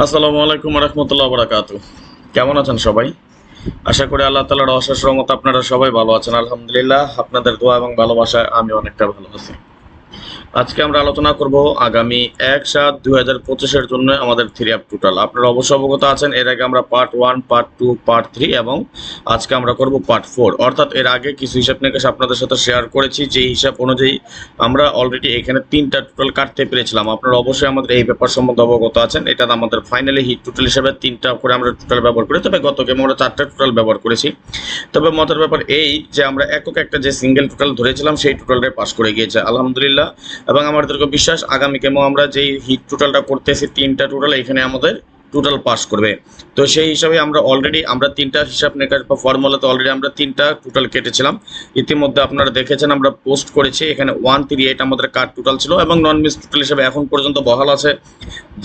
আসসালামু আলাইকুম রহমতুল্লাহ বারাকাতু। কেমন আছেন সবাই? আশা করি আল্লাহ তাআলার অশেষ রহমতে আপনারা সবাই ভালো আছেন। আলহামদুলিল্লাহ, আপনাদের দোয়া এবং ভালোবাসায় আমি অনেকটা ভালো আছি। আজকে আমরা আলোচনা করব আগামী ১/৭/২০২৫-এর জন্য আমাদের থ্রি আপ টোটাল। আপনারা অবশ্য অবগত আছেন, এর আগে আমরা পার্ট 1, পার্ট 2, পার্ট 3 এবং আজকে আমরা করব পার্ট 4। অর্থাৎ এর আগে কিছু হিসাব নিকাশ আপনাদের সাথে শেয়ার করেছি, যে হিসাব অনুযায়ী আমরা অলরেডি এখানে 3টা টোটাল কাটতে পেরেছিলাম। আপনারা অবশ্যই আমাদের এই ব্যাপার সম্বন্ধে অবগত আছেন। এটা আমাদের ফাইনালি হিট টোটাল হিসেবে 3টা করে আমরা টোটাল ব্যবহার করি, তবে গত গেমে আমরা 4টা টোটাল ব্যবহার করেছি। তবে মজার ব্যাপার এই যে আমরা একক একটা যে সিঙ্গেল টোটাল ধরেছিলাম সেই টোটালটাই পাস করে গিয়েছে আলহামদুলিল্লাহ। এবং আমার দীর্ঘ বিশ্বাস আগামী গেমও আমরা যেই হিট টোটালটা করতেছি 3টা টোটাল এখানে আমাদের টোটাল পাস করবে। তো সেই হিসাবে আমরা অলরেডি 3টা হিসাব নিকাশ বা ফর্মুলাতে অলরেডি আমরা 3টা টোটাল কেটেছিলাম। ইতিমধ্যে আপনারা দেখেছেন আমরা পোস্ট করেছি, এখানে 138 আমাদের কার্ড টোটাল ছিল এবং নন মিস টোটাল হিসাবে এখন পর্যন্ত বহাল আছে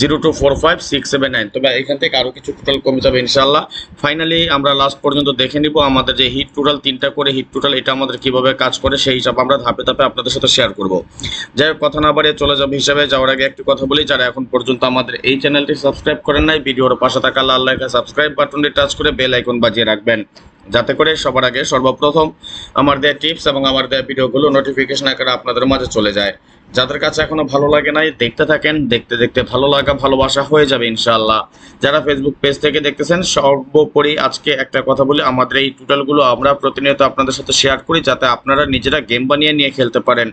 0245679। তবে এখান থেকে আরও কিছু টোটাল কমে যাবে ইনশাল্লাহ। ফাইনালি আমরা লাস্ট পর্যন্ত দেখে নিব আমাদের যে হিট টোটাল 3টা করে হিট টোটাল এটা আমাদের কিভাবে কাজ করে, সেই হিসাব আমরা ধাপে ধাপে আপনাদের সাথে শেয়ার করব। যাই হোক, কথা না বাড়িয়ে চলে যাবে হিসাবে যাওয়ার আগে একটি কথা বলি, যারা এখন পর্যন্ত আমাদের এই চ্যানেলটি সাবস্ক্রাইব করেন নাই, ভিডিওর পাশে থাকা লাল লেখা সাবস্ক্রাইব বাটনটি টাচ করে বেল আইকন বাজিয়ে রাখবেন, যাতে করে সবার আগে সর্বপ্রথম আমার দেওয়া টিপস এবং আমার দেওয়া ভিডিওগুলো নোটিফিকেশন আকারে আপনাদের মাঝে চলে যায়। যাদের কাছে এখনো ভালো লাগে নাই, দেখতে থাকেন, দেখতে দেখতে ভালো লাগা ভালোবাসা হয়ে যাবে ইনশাআল্লাহ। যারা ফেসবুক পেজ থেকে দেখতেছেন, সর্বোপরি আজকে একটা কথা বলি, আমাদের এই টোটালগুলো আমরা প্রতিনিয়ত আপনাদের সাথে শেয়ার করি যাতে আপনারা নিজেরা গেম বানিয়ে নিয়ে খেলতে পারেন।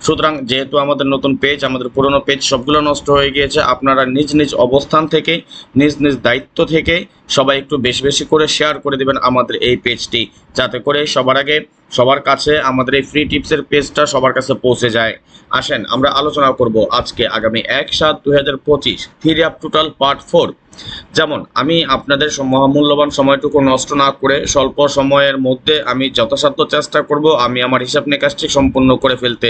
সুতরাং যেহেতু আমাদের নতুন পেজ, আমাদের পুরনো পেজ সবগুলো নষ্ট হয়ে গিয়েছে, আপনারা নিজ নিজ অবস্থান থেকে নিজ নিজ দায়িত্ব থেকে সবাই একটু বেশি বেশি করে শেয়ার করে দেবেন আমাদের এই পেজটি, যাতে করে সবার আগে সবার কাছে আমাদের এই ফ্রি টিপসের পেজটা সবার কাছে পৌঁছে যায়। আসেন আমরা আলোচনা করব আজকে আগামী ১/৭/২০২৫ থ্রি আপ টোটাল পার্ট 4। যেমন আমি আপনাদের মহামূল্যবান সময়টুকু নষ্ট না করে স্বল্প সময়ের মধ্যে আমি যথাসাধ্য চেষ্টা করব আমি আমার হিসাব নিকাশটি সম্পূর্ণ করে ফেলতে।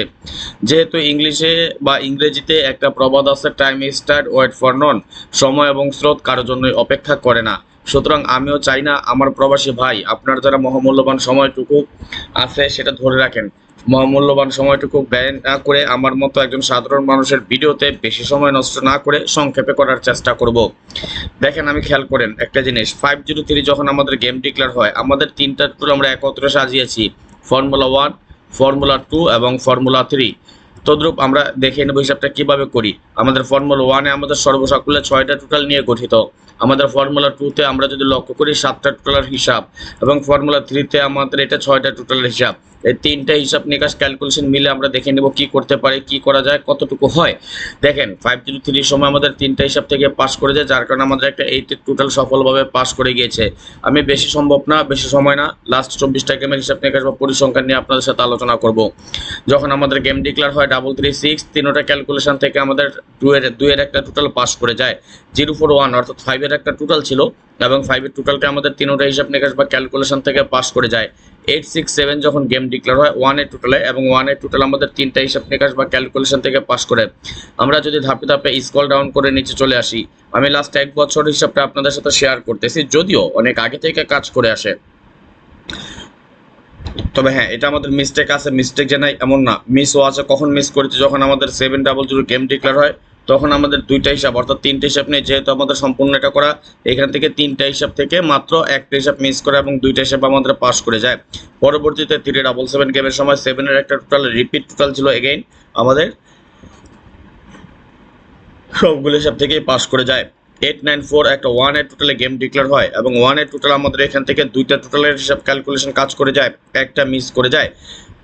যেহেতু ইংলিশে বা ইংরেজিতে একটা প্রবাদ আছে, টাইম স্টার্ট ওয়েট ফর নন, সময় এবং স্রোত কারোর জন্যই অপেক্ষা করে না। সুতরাং আমিও চাই না আমার প্রবাসী ভাই আপনার যারা মহামূল্যবান সময়টুকু আছে সেটা ধরে রাখেন। মহামূল্যবান সময়টুকু ব্যয় না করে আমার মতো একজন সাধারণ মানুষের ভিডিওতে বেশি সময় নষ্ট না করে সংক্ষেপে করার চেষ্টা করব। দেখেন, আমি খেয়াল করেন একটা জিনিস, 503 যখন আমাদের গেম ডিক্লেয়ার হয় আমাদের 3টা টুল আমরা একত্রে সাজিয়েছি, ফর্মুলা 1, ফর্মুলা 2 এবং ফর্মুলা 3। তদ্রূপ আমরা দেখে নেব হিসাবটা কিভাবে করি। আমাদের ফর্মুলা 1-এ আমাদের সর্বসাকুল্যে 6টা টোটাল নিয়ে গঠিত। আমাদের ফর্মুলা 2-তে আমরা যদি লক্ষ্য করি 7টা টোটালের হিসাব, এবং ফর্মুলা 3-তে আমাদের এটা 6টা টোটালের হিসাব। এই 3টা হিসাব নিকাশ ক্যালকুলেশন মিলে আমরা দেখে নেব কি করতে পারি, কি করা যায়, কতটুকু হয়। দেখেন 503 সময় আমাদের 3টা হিসাব থেকে পাস করে যায়, যার কারণে আমাদের একটা 8 টোটাল সফলভাবে পাস করে গিয়েছে। আমি বেশি সম্ভব না, বেশি সময় না, লাস্ট 24টা গেমের হিসাব নিকাশ বা পরিসংখ্যান নিয়ে আপনাদের সাথে আলোচনা করব। যখন আমাদের গেম ডিক্লেয়ার হয় 336, 3টা ক্যালকুলেশন থেকে আমাদের 2-এর একটা টোটাল পাস করে যায়। 041 অর্থাৎ 5-এর একটা টোটাল ছিল এবং 5-এর টোটালটা আমাদের 3টা হিসাব নিকাশ বা ক্যালকুলেশন থেকে পাস করে যায়। 867 যখন গেম ডিক্লেয়ার হয় 1-এর টোটালে, এবং 1-এর টোটাল আমাদের 3টা হিসাব নিকাশ বা ক্যালকুলেশন থেকে পাস করে। আমরা যদি ধাপে ধাপে স্ক্রল ডাউন করে নিচে চলে আসি, আমি লাস্ট 1 বছর হিসাবটা আপনাদের সাথে শেয়ার করতেছি, যদিও অনেক আগে থেকে কাজ করে আসে। তবে হ্যাঁ, এটা আমাদের মিস্টেক আছে, মিস্টেক যে নাই এমন না, মিসও আছে। কখন মিস করেছি, যখন আমাদের 700 গেম ডিক্লেয়ার হয় তখন আমাদের 2টা হিসাব অর্থাৎ 3টে হিসাব নেই, যেহেতু আমাদের সম্পূর্ণ এটা করা, এখান থেকে 3টা হিসাব থেকে মাত্র 1টা হিসাব মিস করে এবং 2টা হিসাব আমাদের পাস করে যায়। পরবর্তীতে 377 গেমের সময় 7-এর একটা টোটাল রিপিট টোটাল ছিল, এগেইন আমাদের সবগুলো হিসাব থেকেই পাস করে যায়। 894 একটা 1-এর টোটালে গেম ডিক্লেয়ার হয় এবং 1-এর টোটাল আমাদের এখান থেকে 2টা টোটালের হিসাব ক্যালকুলেশন কাজ করে যায়, একটা মিস করে যায়।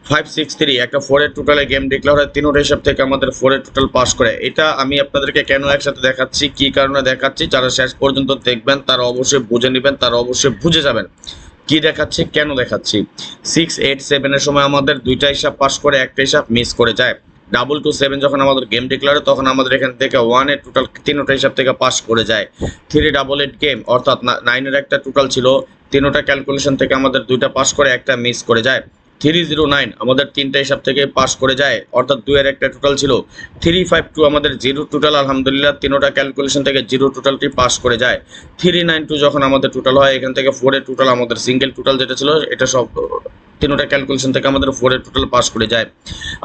563 একটা 4-এর টোটালে গেম ডিক্লেয়ার হয়, 3টা হিসাব থেকে আমাদের 4-এর টোটাল পাস করে। এটা আমি আপনাদেরকে কেন একসাথে দেখাচ্ছি, কি কারণে দেখাচ্ছি, যারা শেষ পর্যন্ত দেখবেন তারা অবশ্যই বুঝে নেবেন, তারা অবশ্যই বুঝে যাবেন কি দেখাচ্ছি, কেন দেখাচ্ছি। 687-এর সময় আমাদের 2টা হিসাব পাস করে, একটা হিসাব মিস করে যায়। 227 যখন আমাদের গেম ডিক্লেয়ার হয় তখন আমাদের এখান থেকে 1-এর টোটাল 3টা হিসাব থেকে পাস করে যায়। 388 গেম অর্থাৎ 9-এর একটা টোটাল ছিল, 3টা ক্যালকুলেশন থেকে আমাদের 2টা পাস করে, একটা মিস করে যায়। 309 আমাদের 3টা হিসাব থেকে পাস করে যায়, অর্থাৎ 2-এর একটা টোটাল ছিল। 352 আমাদের 0 টোটাল, আলহামদুলিল্লাহ 3টা ক্যালকুলেশন থেকে 0 টোটালটি পাস করে যায়। 392 যখন আমাদের টোটাল হয় এখান থেকে 4-এর টোটাল আমাদের সিঙ্গেল টোটাল যেটা ছিল এটা সব তিনটা ক্যালকুলেশন থেকে আমাদের 4 এর টোটাল পাস করে যায়।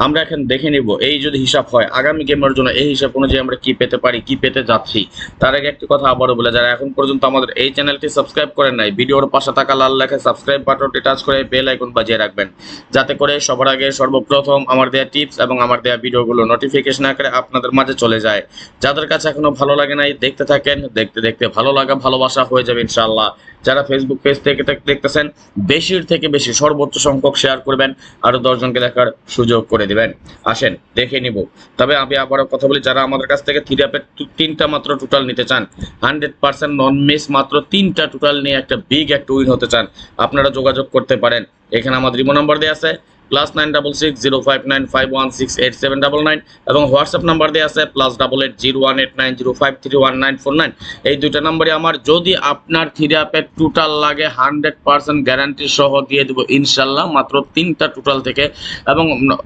আমরা এখন দেখে নিব এই যদি হিসাব হয় আগামী গেমের জন্য এই হিসাব অনুযায়ী আমরা কি পেতে পারি, কি পেতে যাচ্ছি। তার আগে একটি কথা আবারও বলে, যারা এখন পর্যন্ত আমাদের এই চ্যানেলটি সাবস্ক্রাইব করেন নাই, ভিডিওর পাশে থাকা লাল লেখা সাবস্ক্রাইব বাটনটি টাচ করে বেল আইকন বাজিয়ে রাখবেন, যাতে করে সবার আগে সর্বপ্রথম আমার দেওয়া টিপস এবং আমার দেওয়া ভিডিওগুলো নোটিফিকেশন আকারে আপনাদের মাঝে চলে যায়। যাদের কাছে এখনো ভালো লাগে নাই দেখতে থাকেন, দেখতে দেখতে ভালো লাগা ভালোবাসা হয়ে যাবে ইনশাআল্লাহ। যারা ফেসবুক পেজ থেকে দেখতেছেন বেশির থেকে বেশি সর্বোচ্চ সংখ্যক শেয়ার করবেন, আরো 10 জনকে দেখার সুযোগ করে দিবেন। আসেন দেখে নিব। তবে আমি আবারও কথা বলি, যারা আমাদের কাছ থেকে থ্রি অ্যাপের 3টা মাত্র টোটাল নিতে চান, 100% নন মিস মাত্র 3টা টোটাল নিয়ে একটা বিগ একটা উইন হতে চান, আপনারা যোগাযোগ করতে পারেন। এখানে আমাদের ইমো নাম্বার দেওয়া আছে +9660595168799 এবং হোয়াটসঅ্যাপ নাম্বার দেওয়া আছে +88018905319949। এই দুইটা নাম্বারে আমার। যদি আপনার থ্রি অ্যাপের টোটাল লাগে 100% গ্যারান্টি সহ দিয়ে দেবো ইনশাল্লাহ, মাত্র 3টা টোটাল থেকে। এবং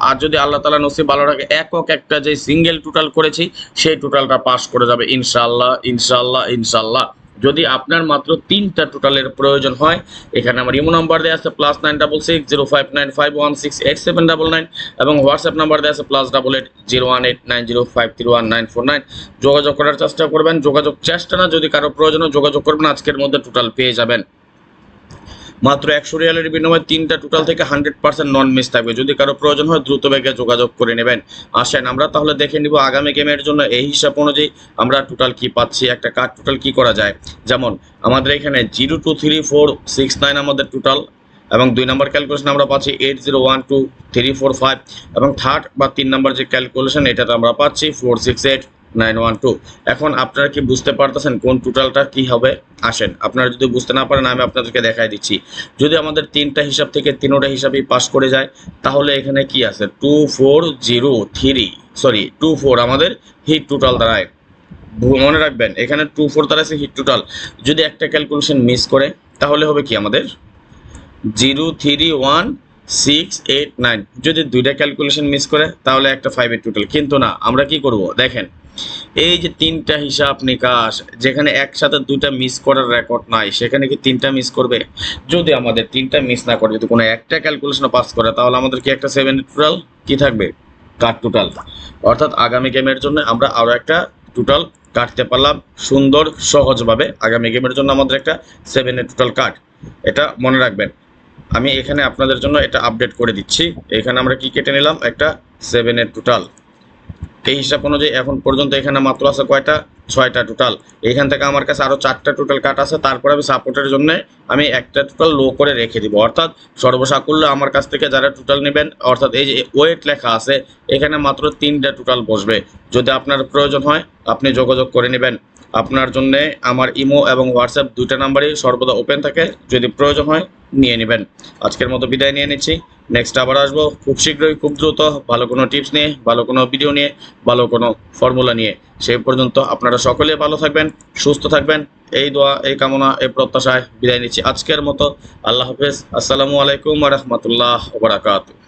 আর যদি আল্লাহ তাআলা নসিব ভালো রাখে একক একটা যে সিঙ্গেল টোটাল করেছি সেই টোটালটা পাস করে যাবে ইনশাল্লাহ ইনশাল্লাহ ইনশাল্লাহ। যদি আপনার মাত্র 3টা টোটালের প্রয়োজন হয়, এখানে আমার ইমো নাম্বার দেওয়া আছে +966059516879 এবং হোয়াটসঅ্যাপ নাম্বার দেওয়া আছে +88018905319949। যোগাযোগ করার চেষ্টা করবেন, চেষ্টা না, যদি কারো প্রয়োজন যোগাযোগ করবেন, আজকের মধ্যে টোটাল পেয়ে যাবেন। মাত্র 100 রিয়ালের বিনিময়ে 3টা টোটাল থেকে 100% নন মিস থাকবে। যদি কারো প্রয়োজন হয় দ্রুত বেগে যোগাযোগ করে নেবেন। আসেন আমরা তাহলে দেখে নিব আগামী গেমের জন্য এই হিসাব অনুযায়ী আমরা টোটাল কি পাচ্ছি, একটা কার্ড টোটাল কি করা যায়। যেমন আমাদের এখানে 023469 আমাদের টোটাল, এবং 2 নম্বর ক্যালকুলেশন আমরা পাচ্ছি 801234 এবং থার্ড বা 3 নম্বর যে ক্যালকুলেশন এটাতে আমরা পাচ্ছি 468912। এখন আপনারা কি বুঝতে পারতেছেন কোন টোটালটা কি হবে? আসেন আপনারা যদি বুঝতে না পারেন আমি আপনাদেরকে দেখাই দিচ্ছি। যদি আমাদের 3টা হিসাব থেকে 3টা হিসাবই পাস করে যায়, তাহলে এখানে কি আছে 24 আমাদের হিট টোটাল দাঁড়ায়। মনে রাখবেন এখানে 24 দাঁড়াচ্ছে হিট টোটাল। যদি একটা ক্যালকুলেশন মিস করে তাহলে হবে কি আমাদের 03169। যদি 2টা ক্যালকুলেশন মিস করে তাহলে একটা 5 এর টোটাল। কিন্তু না, আমরা কি করব দেখেন, এই যে 3টা হিসাব নিকাশ, যেখানে একসাথে 2টা মিস করার রেকর্ড নাই, সেখানে কি 3টা মিস করবে? যদি আমাদের 3টা মিস না করে, যদি কোনো একটা ক্যালকুলেশন পাস করে, তাহলে আমাদের কি একটা 7 এর টোটাল কি থাকবে, কাট টোটাল। অর্থাৎ আগামী গেমের জন্য আমরা আরো একটা টোটাল কাটতে পারলাম সুন্দর সহজভাবে। আগামী গেমের জন্য আমাদের একটা 7 এর টোটাল কাট, এটা মনে রাখবেন। আমি এখানে আপনাদের জন্য এটা আপডেট করে দিচ্ছি। এখানে আমরা কি কেটে নিলাম, একটা 7 এর টোটাল। এই হিসাব অনুযায়ী এখন পর্যন্ত এখানে মাত্র আছে কয়টা, 6টা টোটাল। এখান থেকে আমার কাছে আরো 4টা টোটাল কাট আছে। তারপরে আমি সাপোর্টের জন্য আমি একটা টোটাল লো করে রেখে দিব। অর্থাৎ সর্বসাকুল্যে আমার কাছ থেকে যারা টোটাল নেবেন, অর্থাৎ এই যে ওয়েট লেখা আছে এখানে মাত্র 3টা টোটাল বসবে। যদি আপনার প্রয়োজন হয় আপনি যোগাযোগ করে নেবেন। আপনার জন্য আমার ইমো এবং হোয়াটসঅ্যাপ 2টা নাম্বারই সর্বদা ওপেন থাকে, যদি প্রয়োজন হয় নিয়ে নেবেন। আজকের মতো বিদায় নিয়ে নিচ্ছি। নেক্সট আবার আসবো খুব শীঘ্রই, খুব দ্রুত, ভালো কোনো টিপস নিয়ে, ভালো কোনো ভিডিও নিয়ে, ভালো কোনো ফর্মুলা নিয়ে। সেই পর্যন্ত আপনারা সকলে ভালো থাকবেন, সুস্থ থাকবেন, এই দোয়া, এই কামনা, এই প্রত্যাশায় বিদায় নিচ্ছি আজকের মতো। আল্লাহ হাফেজ। আসসালামু আলাইকুম ওয়া রাহমাতুল্লাহি ওয়া বারাকাতুহু।